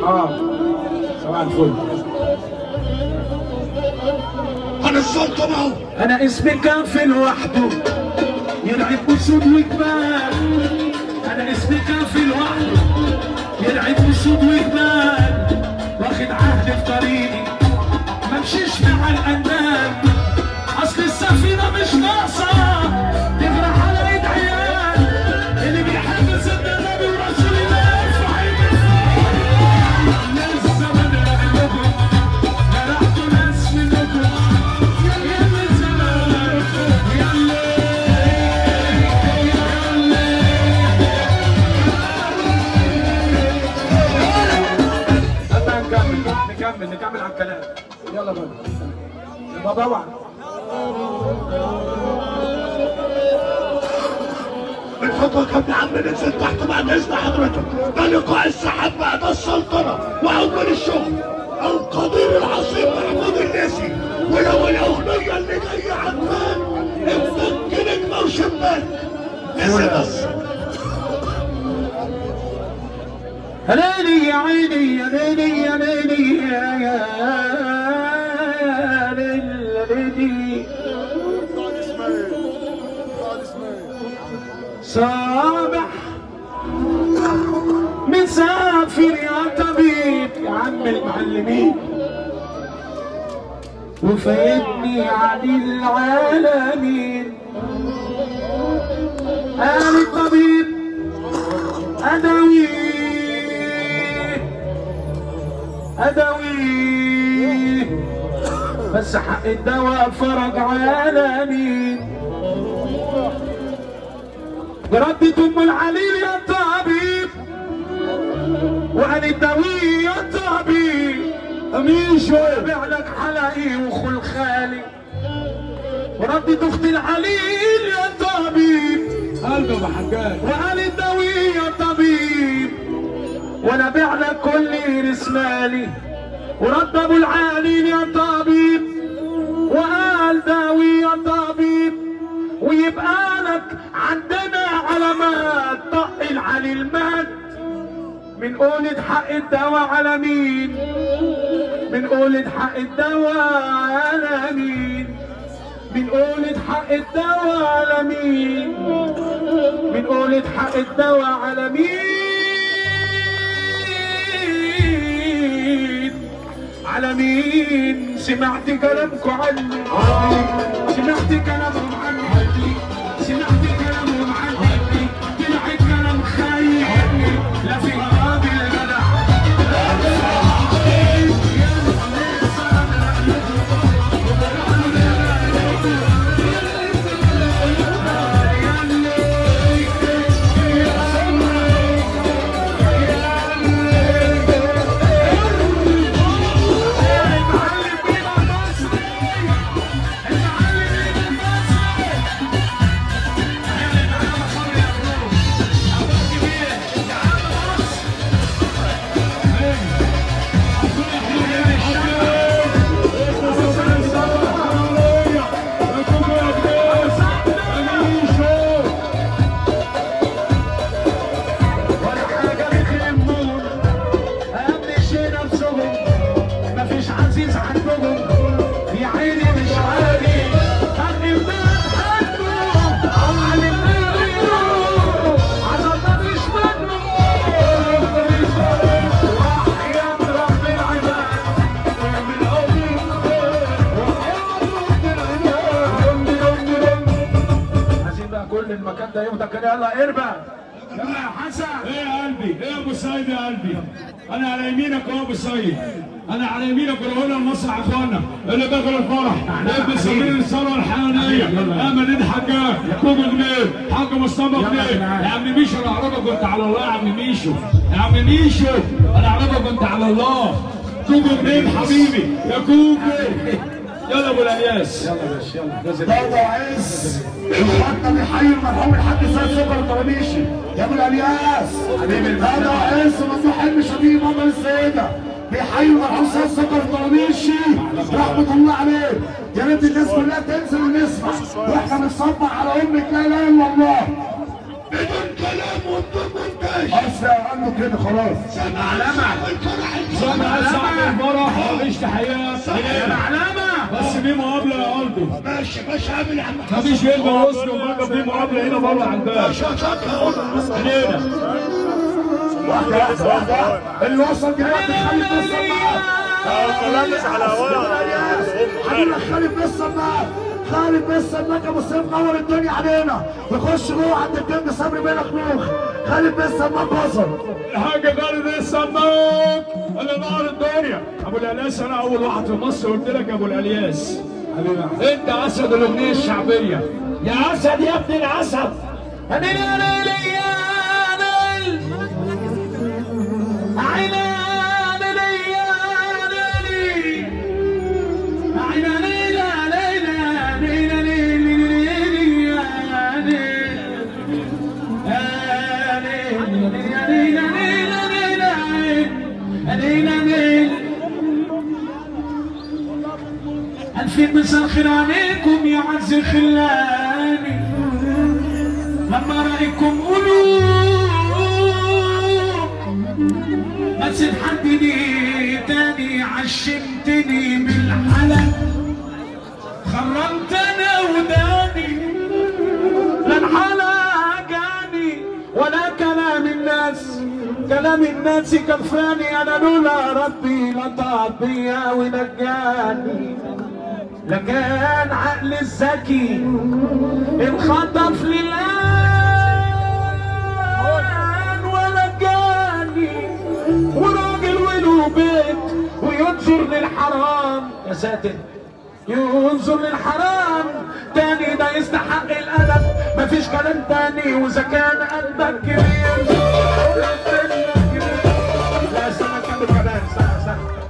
صباح الفل. انا السلطان اهو. انا اسمي كافي لوحده يلعب اسود وجبال. انا اسمي كافي لوحده يلعب اسود وجبال. واخد عهد في طريقي ما امشيش مع الاندال. اصل السفينه مش ناقصه تغرق على ايد عيال. اللي بيحب سيدنا النبي ورسول الله يرفع ايده لسه بدري لكم جرحتوا ناس منكم. يلا زمان يلا نكمل على الكلام. يلا بقى يلا طبعا. من فضلك يا ابن عم ننزل تحت بعد اذن حضرتك. ده لقاء السحاب بعد السلطنه واول الشغل القدير العظيم محمود الليثي. ولو الاغنيه اللي جايه عمان ابنك نجمه وشباك نزل بس. يا ليلي يا عيني يا ليلي يا ليلي يا ليلي. صابح مسافر يا طبيب يا عم المعلمين وفايدني عن العالمين. قال الطبيب أدويه بس حق الدواء فرج عالمين. ردت ام العليل يا طبيب وقال الدويه يا طبيب. امين شويه بيع لك حلقي وخلخالي. وردت اخت العليل يا طبيب قلبه بحجاج وقال الدويه يا طبيب وانا بيع لك كل رسمالي. ورد ابو العليل يا طبيب وقال داوي يا طبيب. ويبقى لك عندنا علامات طق العليل مات. من قولة حق الدواء على مين؟ من قولة حق الدواء على مين؟ من قولة حق الدواء على مين؟ من قولة حق الدواء على مين؟ على مين؟ سمعت كلامكم عني. سمعت كلامهم عني. سمعت كلامهم عني. طلع الكلام خايب لا في غراب الجدع. المكان ده يفضل كده. يلا اربع يلا يا حسن. ايه يا قلبي؟ ايه يا ابو سيد يا قلبي؟ انا على يمينك اهو ابو سيد. انا على يمينك وهنا المسرح اخوانا اللي دخل الفرح ابن سمير الثروه الحيوانيه. يا مدينه حجاج كوكو جنيه حاج مصطفى جنيه. يا عم ميشو انا اعرفك كنت على الله. يا عم ميشو يا عم ميشو انا اعرفك كنت على الله. كوكو جنيه حبيبي يا كوكو. يلا ابو الالياس. يلا يا باشا يلا. ضوضاء عز الحاج بيحيي المرحوم الحاج سيد سكر الطرابيشي. يا ابو الالياس حبيبي ضوضاء عز ممدوح حلمي شبيب مطر السيده بيحيي المرحوم سيد سكر الطرابيشي رحمه الله عليه. يا ريت الناس كلها تنزل ونسمع واحنا بنصبح على امك لا اله الا الله بدون كلام وبدون مونتاج. ماشي. اصل عنده كده خلاص. معلمة سامع صاحب الفرح وعيش تحيات معلمة. بس في مقابله يا قلبي. ماشي ماشي عامل يا عم مفيش كلمه وصل وبقى في مقابله هنا بره على الباب. هنا واحدة اللي وصل دلوقتي خالد بيصل معاه. لابس على حبيبي خالد بيصل معاه. خالد بيصل معاك ابو سيف نور الدنيا علينا. يخش جوه عند الكينج صبري بينك نوخ. خالد بيصل معاك وصل. الحاج خالد السماك اللي نار الدنيا. ابو الالياس انا اول واحد في مصر قلت لك يا ابو الالياس انت اسد الاغنيه الشعبيه. يا اسد يا ابن الاسد. ألفين مسخر عليكم يا عز خلاني لما رأيكم قلوب بس تحددي تاني عشمتني بالحلق خرمت انا وداني لا الحلق جاني ولا كلام الناس. كلام الناس كفاني انا لولا ربي لطاف بيا ونجاني. لكان عقل الذكي انخطف للآن ولقاني وراجل وله بيت وينظر للحرام. يا ساتر ينظر للحرام تاني ده يستحق الأدب. مفيش كلام تاني وإذا كان قلبك كبير لا استنى كمل كمان. استنى